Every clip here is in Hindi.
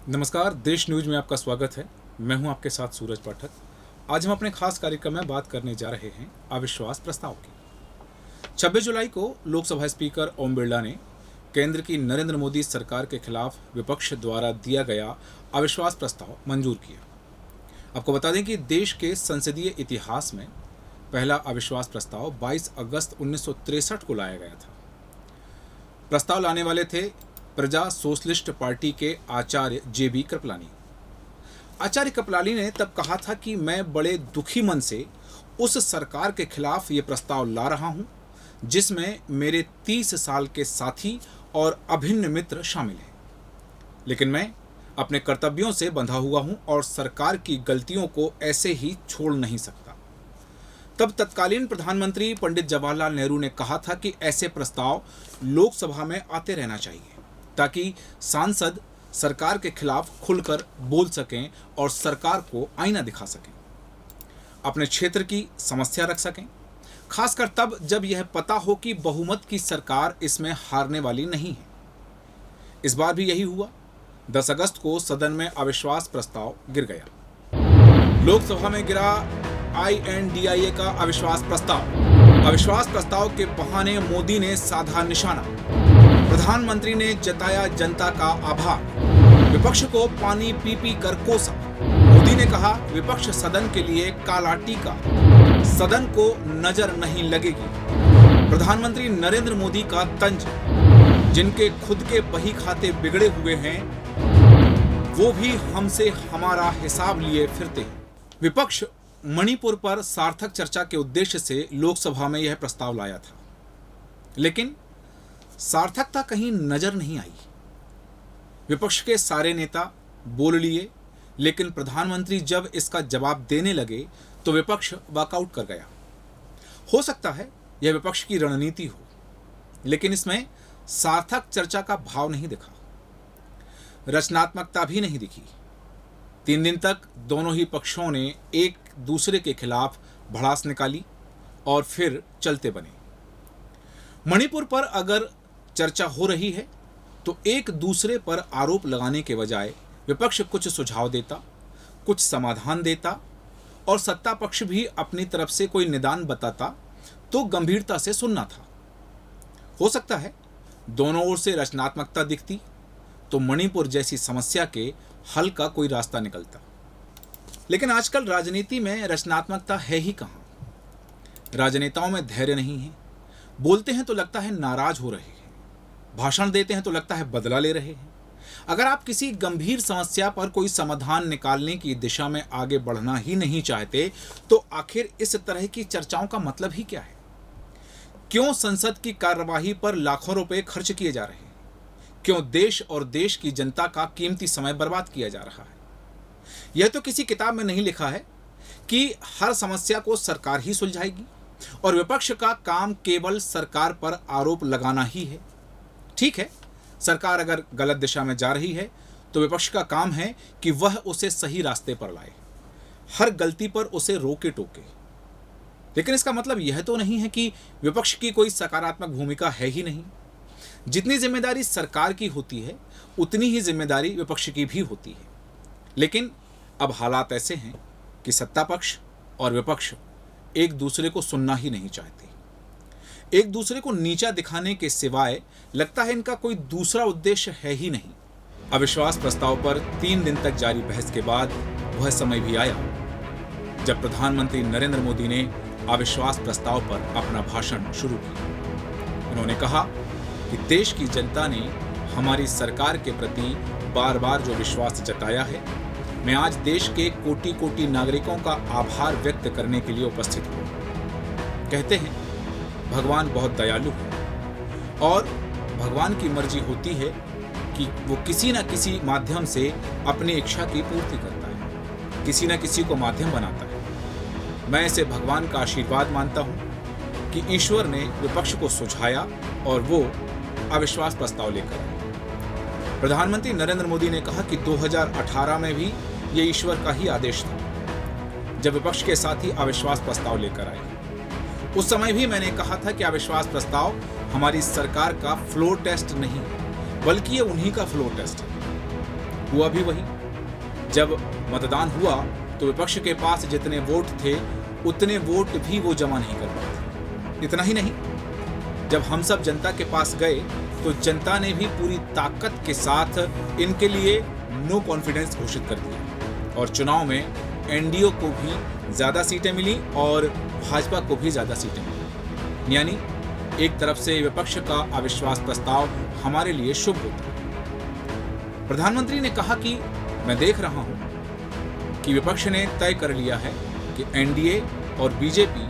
नमस्कार, देश न्यूज में आपका स्वागत है। मैं हूं आपके साथ सूरज पाठक। आज हम अपने खास कार्यक्रम में बात करने जा रहे हैं अविश्वास प्रस्ताव की। 26 जुलाई को लोकसभा स्पीकर ओम बिरला ने केंद्र की नरेंद्र मोदी सरकार के खिलाफ विपक्ष द्वारा दिया गया अविश्वास प्रस्ताव मंजूर किया। आपको बता दें कि देश के संसदीय इतिहास में पहला अविश्वास प्रस्ताव 22 अगस्त 1963 को लाया गया था। प्रस्ताव लाने वाले थे प्रजा सोशलिस्ट पार्टी के आचार्य जेबी कृपलानी। आचार्य कृपलानी ने तब कहा था कि मैं बड़े दुखी मन से उस सरकार के खिलाफ ये प्रस्ताव ला रहा हूं जिसमें मेरे 30 साल के साथी और अभिन्न मित्र शामिल हैं, लेकिन मैं अपने कर्तव्यों से बंधा हुआ हूं और सरकार की गलतियों को ऐसे ही छोड़ नहीं सकता। तब तत्कालीन प्रधानमंत्री पंडित जवाहरलाल नेहरू ने कहा था कि ऐसे प्रस्ताव लोकसभा में आते रहना चाहिए ताकि सांसद सरकार के खिलाफ खुलकर बोल सकें और सरकार को आईना दिखा सकें, अपने क्षेत्र की समस्या रख सकें, खासकर तब जब यह पता हो कि बहुमत की सरकार इसमें हारने वाली नहीं है। इस बार भी यही हुआ। 10 अगस्त को सदन में अविश्वास प्रस्ताव गिर गया। लोकसभा में गिरा INDIA का अविश्वास प्रस्ताव। अविश्वास प्रस्ताव के बहाने मोदी ने साधा निशाना। प्रधानमंत्री ने जताया जनता का आभार। विपक्ष को पानी पी पी कर कोसा। मोदी ने कहा विपक्ष सदन के लिए काला टीका, सदन को नजर नहीं लगेगी। प्रधानमंत्री नरेंद्र मोदी का तंज, जिनके खुद के बही खाते बिगड़े हुए हैं वो भी हमसे हमारा हिसाब लिए फिरते हैं। विपक्ष मणिपुर पर सार्थक चर्चा के उद्देश्य से लोकसभा में यह प्रस्ताव लाया था, लेकिन सार्थकता कहीं नजर नहीं आई। विपक्ष के सारे नेता बोल लिए, लेकिन प्रधानमंत्री जब इसका जवाब देने लगे तो विपक्ष वॉकआउट कर गया। हो सकता है यह विपक्ष की रणनीति हो, लेकिन इसमें सार्थक चर्चा का भाव नहीं दिखा, रचनात्मकता भी नहीं दिखी। 3 दिन तक दोनों ही पक्षों ने एक दूसरे के खिलाफ भड़ास निकाली और फिर चलते बने। मणिपुर पर अगर चर्चा हो रही है तो एक दूसरे पर आरोप लगाने के बजाय विपक्ष कुछ सुझाव देता, कुछ समाधान देता और सत्ता पक्ष भी अपनी तरफ से कोई निदान बताता तो गंभीरता से सुनना था। हो सकता है दोनों ओर से रचनात्मकता दिखती तो मणिपुर जैसी समस्या के हल का कोई रास्ता निकलता, लेकिन आजकल राजनीति में रचनात्मकता है ही कहां। राजनेताओं में धैर्य नहीं है। बोलते हैं तो लगता है नाराज हो रहे हैं, भाषण देते हैं तो लगता है बदला ले रहे हैं। अगर आप किसी गंभीर समस्या पर कोई समाधान निकालने की दिशा में आगे बढ़ना ही नहीं चाहते तो आखिर इस तरह की चर्चाओं का मतलब ही क्या है? क्यों संसद की कार्यवाही पर लाखों रुपए खर्च किए जा रहे हैं? क्यों देश और देश की जनता का कीमती समय बर्बाद किया जा रहा है? यह तो किसी किताब में नहीं लिखा है कि हर समस्या को सरकार ही सुलझाएगी और विपक्ष का काम केवल सरकार पर आरोप लगाना ही है। ठीक है, सरकार अगर गलत दिशा में जा रही है तो विपक्ष का काम है कि वह उसे सही रास्ते पर लाए, हर गलती पर उसे रोके टोके। लेकिन इसका मतलब यह तो नहीं है कि विपक्ष की कोई सकारात्मक भूमिका है ही नहीं। जितनी जिम्मेदारी सरकार की होती है उतनी ही जिम्मेदारी विपक्ष की भी होती है। लेकिन अब हालात ऐसे हैं कि सत्ता पक्ष और विपक्ष एक दूसरे को सुनना ही नहीं चाहते। एक दूसरे को नीचा दिखाने के सिवाय लगता है इनका कोई दूसरा उद्देश्य है ही नहीं। अविश्वास प्रस्ताव पर 3 दिन तक जारी बहस के बाद वह समय भी आया जब प्रधानमंत्री नरेंद्र मोदी ने अविश्वास प्रस्ताव पर अपना भाषण शुरू किया। उन्होंने कहा कि देश की जनता ने हमारी सरकार के प्रति बार बार जो विश्वास जताया है, मैं आज देश के कोटि कोटि नागरिकों का आभार व्यक्त करने के लिए उपस्थित हूँ। कहते हैं भगवान बहुत दयालु है और भगवान की मर्जी होती है कि वो किसी न किसी माध्यम से अपनी इच्छा की पूर्ति करता है, किसी न किसी को माध्यम बनाता है। मैं इसे भगवान का आशीर्वाद मानता हूँ कि ईश्वर ने विपक्ष को सुझाया और वो अविश्वास प्रस्ताव लेकर आए। प्रधानमंत्री नरेंद्र मोदी ने कहा कि 2018 में भी ये ईश्वर का ही आदेश था जब विपक्ष के साथी अविश्वास प्रस्ताव लेकर आए। उस समय भी मैंने कहा था कि अविश्वास प्रस्ताव हमारी सरकार का फ्लोर टेस्ट नहीं, बल्कि ये उन्हीं का फ्लोर टेस्ट है। हुआ भी वही। जब मतदान हुआ तो विपक्ष के पास जितने वोट थे उतने वोट भी वो जमा नहीं कर पाए। इतना ही नहीं, जब हम सब जनता के पास गए तो जनता ने भी पूरी ताकत के साथ इनके लिए नो कॉन्फिडेंस घोषित कर दिया और चुनाव में एनडीए को भी ज्यादा सीटें मिली और भाजपा को भी ज्यादा सीटें मिली। यानी एक तरफ से विपक्ष का अविश्वास प्रस्ताव हमारे लिए शुभ होता है। प्रधानमंत्री ने कहा कि मैं देख रहा हूं कि विपक्ष ने तय कर लिया है कि एनडीए और बीजेपी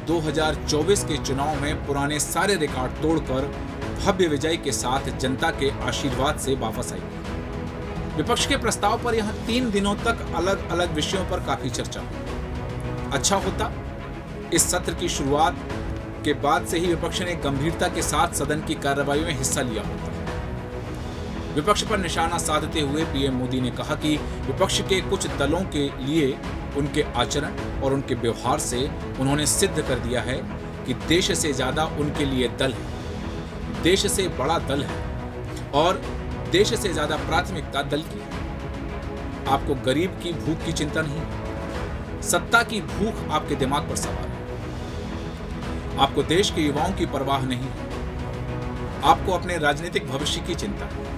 2024 के चुनाव में पुराने सारे रिकॉर्ड तोड़कर भव्य विजय के साथ जनता के आशीर्वाद से वापस आएगी। विपक्ष के प्रस्ताव पर यहां 3 दिनों तक अलग अलग विषयों पर काफी चर्चा हुई। अच्छा होता इस सत्र की शुरुआत के बाद से ही विपक्ष ने गंभीरता के साथ सदन की कार्रवाई में हिस्सा लिया होता। विपक्ष पर निशाना साधते हुए पीएम मोदी ने कहा कि विपक्ष के कुछ दलों के लिए उनके आचरण और उनके व्यवहार से उन्होंने सिद्ध कर दिया है कि देश से ज्यादा उनके लिए दल है, देश से बड़ा दल है और देश से ज्यादा प्राथमिकता दल की है। आपको गरीब की भूख की चिंता नहीं, सत्ता की भूख आपके दिमाग पर सवार है। आपको देश के युवाओं की परवाह नहीं है, आपको अपने राजनीतिक भविष्य की चिंता है।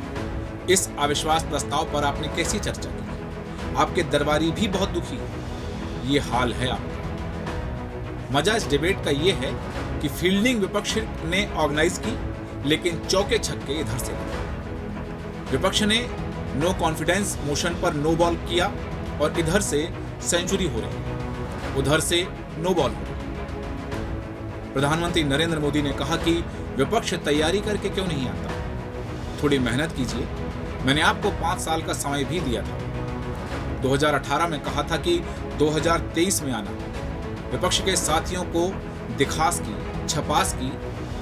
इस अविश्वास प्रस्ताव पर आपने कैसी चर्चा की? आपके दरबारी भी बहुत दुखी है। ये हाल है आपका। मजा इस डिबेट का ये है कि फील्डिंग विपक्ष ने ऑर्गेनाइज की, लेकिन चौके छक्के इधर से लगे। विपक्ष ने नो कॉन्फिडेंस मोशन पर नो बॉल किया और इधर से सेंचुरी हो रही, उधर से नो बॉल हो रही। प्रधानमंत्री नरेंद्र मोदी ने कहा कि विपक्ष तैयारी करके क्यों नहीं आता, थोड़ी मेहनत कीजिए। मैंने आपको 5 साल का समय भी दिया था। 2018 में कहा था कि 2023 में आना। विपक्ष के साथियों को दिखास की, छपास की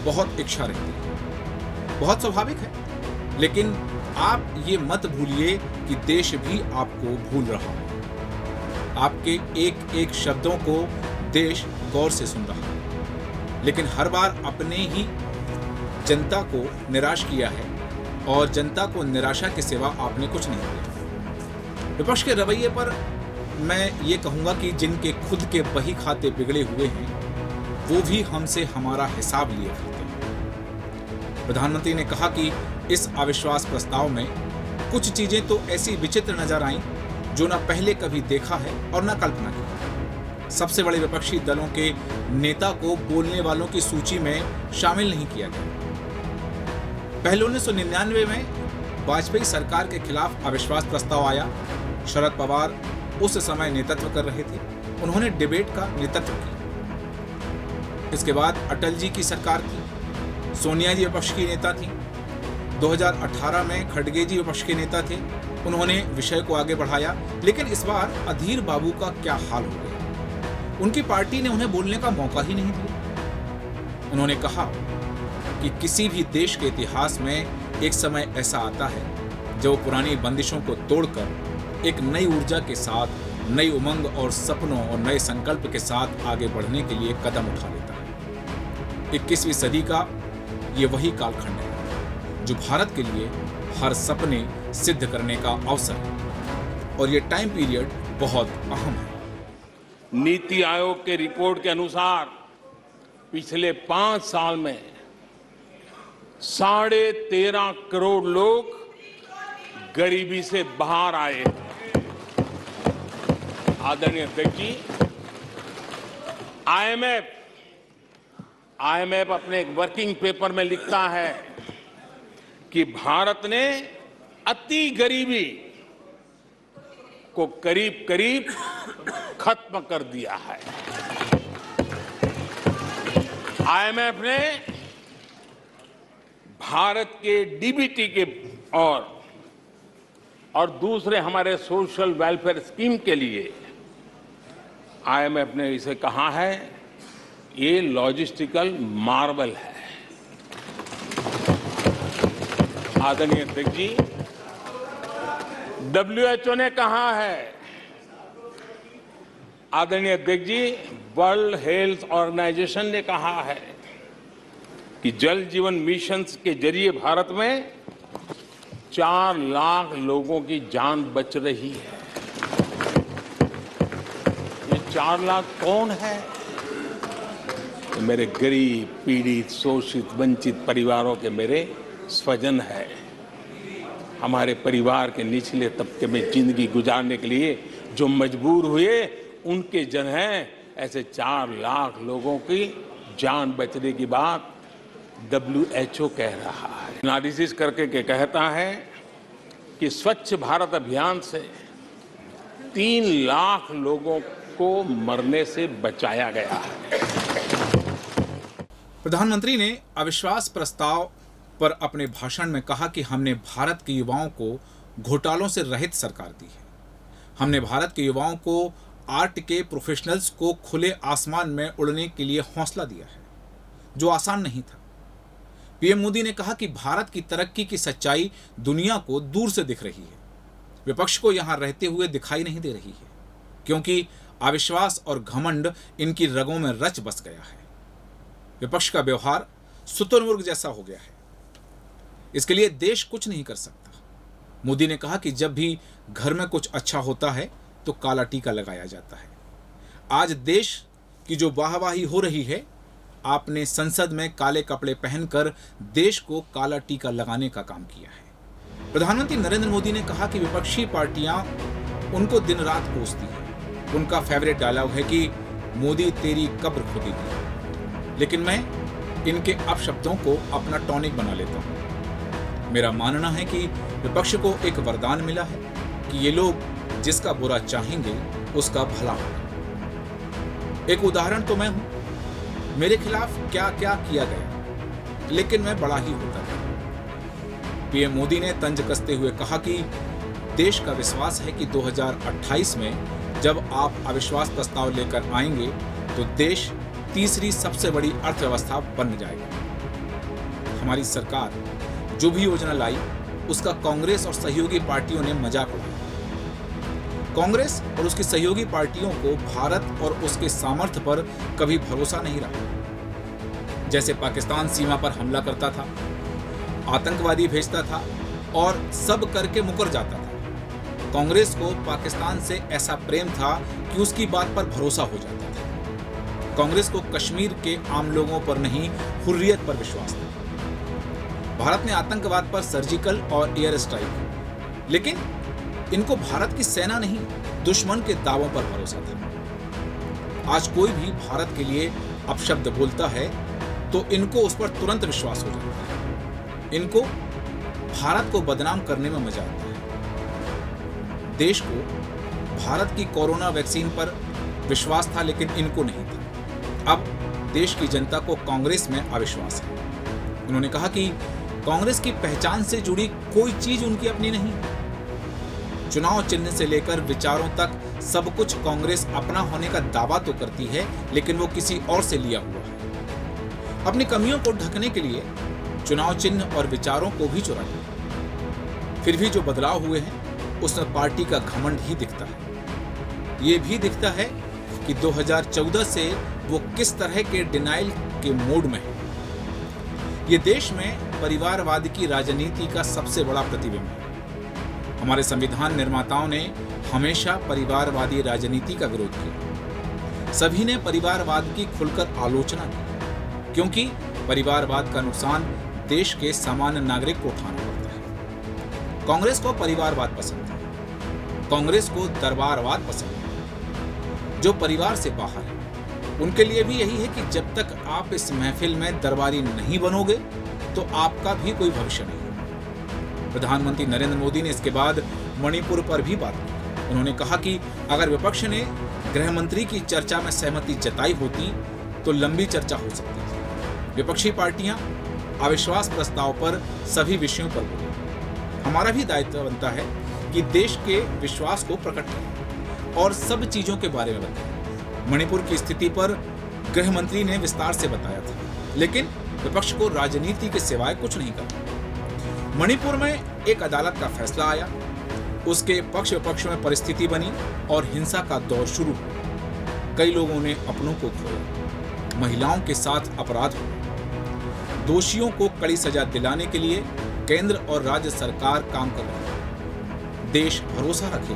बहुत इच्छा रहती है, बहुत स्वाभाविक है। लेकिन आप ये मत भूलिए कि देश भी आपको भूल रहा है। आपके एक एक शब्दों को देश गौर से सुन रहा है, लेकिन हर बार अपने ही जनता को निराश किया है और जनता को निराशा के सिवा आपने कुछ नहीं किया। विपक्ष के रवैये पर मैं ये कहूंगा कि जिनके खुद के बही खाते बिगड़े हुए हैं वो भी हमसे हमारा हिसाब लिए फिरते हैं। प्रधानमंत्री ने कहा कि इस अविश्वास प्रस्ताव में कुछ चीजें तो ऐसी विचित्र नजर आईं जो न पहले कभी देखा है और न कल्पना की। सबसे बड़े विपक्षी दलों के नेता को बोलने वालों की सूची में शामिल नहीं किया गया। पहले 1999 में वाजपेयी सरकार के खिलाफ अविश्वास प्रस्ताव आया। शरद पवार उस समय नेतृत्व कर रहे थे, उन्होंने डिबेट का नेतृत्व किया। इसके बाद अटल जी की सरकार थी, सोनिया जी विपक्ष की नेता थी। 2018 में खड़गे जी विपक्ष के नेता थे, उन्होंने विषय को आगे बढ़ाया। लेकिन इस बार अधीर बाबू का क्या हाल हो गया, उनकी पार्टी ने उन्हें बोलने का मौका ही नहीं दिया। उन्होंने कहा कि किसी भी देश के इतिहास में एक समय ऐसा आता है जब पुरानी बंदिशों को तोड़कर एक नई ऊर्जा के साथ, नई उमंग और सपनों और नए संकल्प के साथ आगे बढ़ने के लिए कदम उठा लेता है। 21वीं सदी का ये वही कालखंड है जो भारत के लिए हर सपने सिद्ध करने का अवसर है और ये टाइम पीरियड बहुत अहम है। नीति आयोग के रिपोर्ट के अनुसार पिछले 5 साल में 13.5 करोड़ लोग गरीबी से बाहर आए। आदरणीय अध्यक्ष जी, आईएमएफ अपने एक वर्किंग पेपर में लिखता है कि भारत ने अति गरीबी को करीब करीब खत्म कर दिया है। आईएमएफ ने भारत के डीबीटी के और दूसरे हमारे सोशल वेलफेयर स्कीम के लिए आईएमएफ ने इसे कहा है, ये लॉजिस्टिकल मार्वल है। आदरणीय अध्यक्ष जी, WHO ने कहा है, आदरणीय अध्यक्ष जी, वर्ल्ड हेल्थ ऑर्गेनाइजेशन ने कहा है कि जल जीवन मिशन के जरिए भारत में 4 लाख लोगों की जान बच रही है। ये 4 लाख कौन है? ये मेरे गरीब, पीड़ित, शोषित, वंचित परिवारों के मेरे स्वजन है। हमारे परिवार के निचले तबके में जिंदगी गुजारने के लिए जो मजबूर हुए उनके जन हैं। ऐसे 4 लाख लोगों की जान बचने की बात WHO कह रहा है। एनालिसिस करके के कहता है कि स्वच्छ भारत अभियान से 3 लाख लोगों को मरने से बचाया गया है। प्रधानमंत्री ने अविश्वास प्रस्ताव पर अपने भाषण में कहा कि हमने भारत के युवाओं को घोटालों से रहित सरकार दी है। हमने भारत के युवाओं को आर्ट के प्रोफेशनल्स को खुले आसमान में उड़ने के लिए हौसला दिया है, जो आसान नहीं था। पीएम मोदी ने कहा कि भारत की तरक्की की सच्चाई दुनिया को दूर से दिख रही है, विपक्ष को यहां रहते हुए दिखाई नहीं दे रही है, क्योंकि अविश्वास और घमंड इनकी रगों में रच बस गया है। विपक्ष का व्यवहार शुतुरमुर्ग जैसा हो गया है। इसके लिए देश कुछ नहीं कर सकता। मोदी ने कहा कि जब भी घर में कुछ अच्छा होता है तो काला टीका लगाया जाता है। आज देश की जो वाहवाही हो रही है, आपने संसद में काले कपड़े पहनकर देश को काला टीका लगाने का काम किया है। प्रधानमंत्री नरेंद्र मोदी ने कहा कि विपक्षी पार्टियां उनको दिन रात कोसती हैं। उनका फेवरेट डायलॉग है कि मोदी तेरी कब्र खोदेगी, लेकिन मैं इनके अपशब्दों को अपना टॉनिक बना लेता हूं। मेरा मानना है कि विपक्ष को एक वरदान मिला है कि ये लोग जिसका बुरा चाहेंगे उसका भला होगा। एक उदाहरण तो मैं हूं। मेरे खिलाफ क्या क्या किया गया, लेकिन मैं बड़ा ही होता गया। पीएम मोदी ने तंज कसते हुए कहा कि देश का विश्वास है कि 2028 में जब आप अविश्वास प्रस्ताव लेकर आएंगे तो देश तीसरी सबसे बड़ी अर्थव्यवस्था बन जाएगा। हमारी सरकार जो भी योजना लाई उसका कांग्रेस और सहयोगी पार्टियों ने मजाक उड़ाया। कांग्रेस और उसकी सहयोगी पार्टियों को भारत और उसके सामर्थ्य पर कभी भरोसा नहीं रहा। जैसे पाकिस्तान सीमा पर हमला करता था, आतंकवादी भेजता था और सब करके मुकर जाता था। कांग्रेस को पाकिस्तान से ऐसा प्रेम था कि उसकी बात पर भरोसा हो जाता था। कांग्रेस को कश्मीर के आम लोगों पर नहीं, हुर्रियत पर विश्वास था। भारत ने आतंकवाद पर सर्जिकल और एयर स्ट्राइक, लेकिन इनको भारत की सेना नहीं, दुश्मन के दावों पर भरोसा था। आज कोई भी भारत के लिए अपशब्द बोलता है तो इनको उस पर तुरंत विश्वास हो जाता है। इनको भारत को बदनाम करने में मजा आता है। देश को भारत की कोरोना वैक्सीन पर विश्वास था, लेकिन इनको नहीं था। अब देश की जनता को कांग्रेस में अविश्वास है। उन्होंने कहा कि कांग्रेस की पहचान से जुड़ी कोई चीज उनकी अपनी नहीं। चुनाव चिन्ह से लेकर विचारों तक सब कुछ कांग्रेस अपना होने का दावा तो करती है, लेकिन वो किसी और से लिया हुआ है। अपनी कमियों को ढकने के लिए चुनाव चिन्ह और विचारों को भी चुरा लिया। फिर भी जो बदलाव हुए हैं उसमें पार्टी का घमंड ही दिखता है। ये भी दिखता है कि 2014 से वो किस तरह के डिनाइल के मोड में है। ये देश में परिवारवाद की राजनीति का सबसे बड़ा प्रतिबिंब है। हमारे संविधान निर्माताओं ने हमेशा परिवारवादी राजनीति का विरोध किया। सभी ने परिवारवाद की खुलकर आलोचना की, क्योंकि परिवारवाद का नुकसान देश के सामान्य नागरिक को उठाना पड़ता है। कांग्रेस को परिवारवाद पसंद है, कांग्रेस को दरबारवाद पसंद है। जो परिवार से बाहर है उनके लिए भी यही है कि जब तक आप इस महफिल में दरबारी नहीं बनोगे तो आपका भी कोई भविष्य नहीं। प्रधानमंत्री नरेंद्र मोदी ने इसके बाद मणिपुर पर भी बात की। उन्होंने कहा कि अगर विपक्ष ने गृह मंत्री की चर्चा में सहमति जताई होती तो लंबी चर्चा हो सकती थी। विपक्षी पार्टियां अविश्वास प्रस्ताव पर सभी विषयों पर बोली। हमारा भी दायित्व बनता है कि देश के विश्वास को प्रकट करें और सब चीजों के बारे में बताएं। मणिपुर की स्थिति पर गृह मंत्री ने विस्तार से बताया था, लेकिन विपक्ष को राजनीति के सिवाय कुछ नहीं करना। मणिपुर में एक अदालत का फैसला आया, उसके पक्ष विपक्ष में परिस्थिति बनी और हिंसा का दौर शुरू हुआ। कई लोगों ने अपनों को खोया, महिलाओं के साथ अपराध हुआ। दोषियों को कड़ी सजा दिलाने के लिए केंद्र और राज्य सरकार काम कर रही है। देश भरोसा रखे,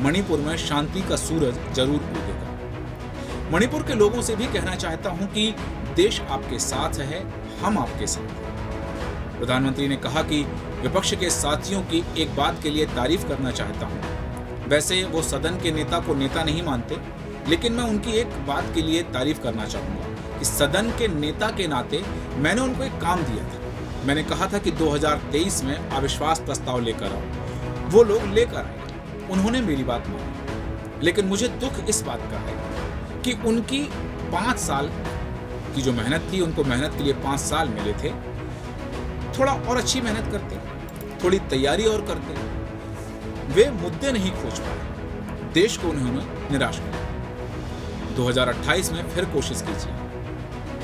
मणिपुर में शांति का सूरज जरूर उगेगा। मणिपुर के लोगों से भी कहना चाहता हूं कि देश आपके साथ है, हम आपके साथ हैं। प्रधानमंत्री ने कहा कि विपक्ष के साथियों की एक बात के लिए तारीफ करना चाहता हूं। वैसे वो सदन के नेता को नेता नहीं मानते, लेकिन मैं उनकी एक बात के लिए तारीफ करना चाहूंगा कि सदन के नेता के नाते मैंने उनको एक काम दिया था। मैंने कहा था कि 2023 में अविश्वास प्रस्ताव लेकर आओ। वो लोग लेकर आए, उन्होंने मेरी बात मानी। लेकिन मुझे दुख इस बात का है कि उनकी 5 साल की जो मेहनत थी, उनको मेहनत के लिए 5 साल मिले थे। थोड़ा और अच्छी मेहनत करते, थोड़ी तैयारी और करते, वे मुद्दे नहीं खोज पाए। देश को उन्होंने निराश किया। 2028 में फिर कोशिश कीजिए।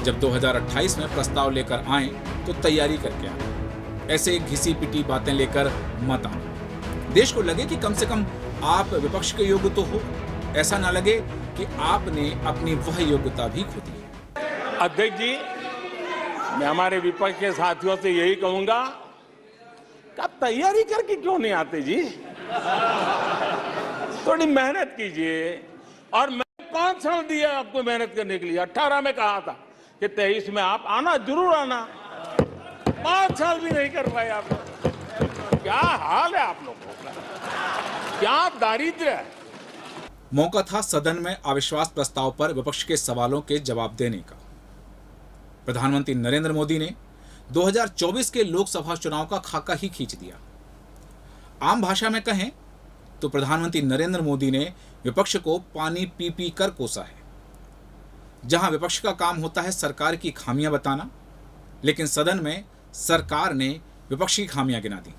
जब 2028 में प्रस्ताव लेकर आए तो तैयारी करके आए। ऐसे घिसी पिटी बातें लेकर मत आना। देश को लगे कि कम से कम आप विपक्ष के योग्य तो हो, ऐसा ना लगे कि आपने अपनी वह योग्यता भी खो दी। अध्यक्ष जी, मैं हमारे विपक्ष के साथियों से यही कहूंगा कि आप तैयारी करके क्यों नहीं आते जी? थोड़ी मेहनत कीजिए। और मैं 5 साल दिया आपको मेहनत करने के लिए। 18 में कहा था कि 23 में आप आना, जरूर आना। 5 साल भी नहीं कर पाए आप लोग। क्या हाल है आप लोगों का, क्या दारिद्र्य है। मौका था सदन में अविश्वास प्रस्ताव पर विपक्ष के सवालों के जवाब देने का। प्रधानमंत्री नरेंद्र मोदी ने 2024 के लोकसभा चुनाव का खाका ही खींच दिया। आम भाषा में कहें तो प्रधानमंत्री नरेंद्र मोदी ने विपक्ष को पानी पी पी कर कोसा है। जहां विपक्ष का काम होता है सरकार की खामियां बताना, लेकिन सदन में सरकार ने विपक्ष की खामियां गिना दी।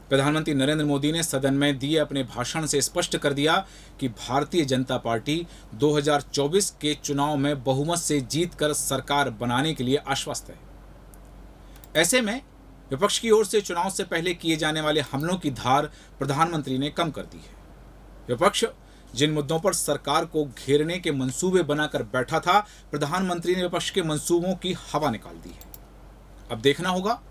प्रधानमंत्री नरेंद्र मोदी ने सदन में दिए अपने भाषण से स्पष्ट कर दिया कि भारतीय जनता पार्टी 2024 के चुनाव में बहुमत से जीतकर सरकार बनाने के लिए आश्वस्त है। ऐसे में विपक्ष की ओर से चुनाव से पहले किए जाने वाले हमलों की धार प्रधानमंत्री ने कम कर दी है। विपक्ष जिन मुद्दों पर सरकार को घेरने के मंसूबे बनाकर बैठा था, प्रधानमंत्री ने विपक्ष के मंसूबों की हवा निकाल दी है। अब देखना होगा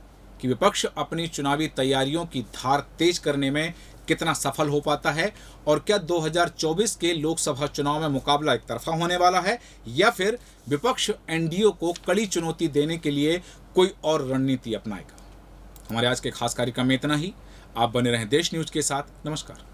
कि विपक्ष अपनी चुनावी तैयारियों की धार तेज करने में कितना सफल हो पाता है, और क्या 2024 के लोकसभा चुनाव में मुकाबला एक तरफा होने वाला है, या फिर विपक्ष एनडीए को कड़ी चुनौती देने के लिए कोई और रणनीति अपनाएगा। हमारे आज के खास कार्यक्रम में इतना ही। आप बने रहें देश न्यूज के साथ। नमस्कार।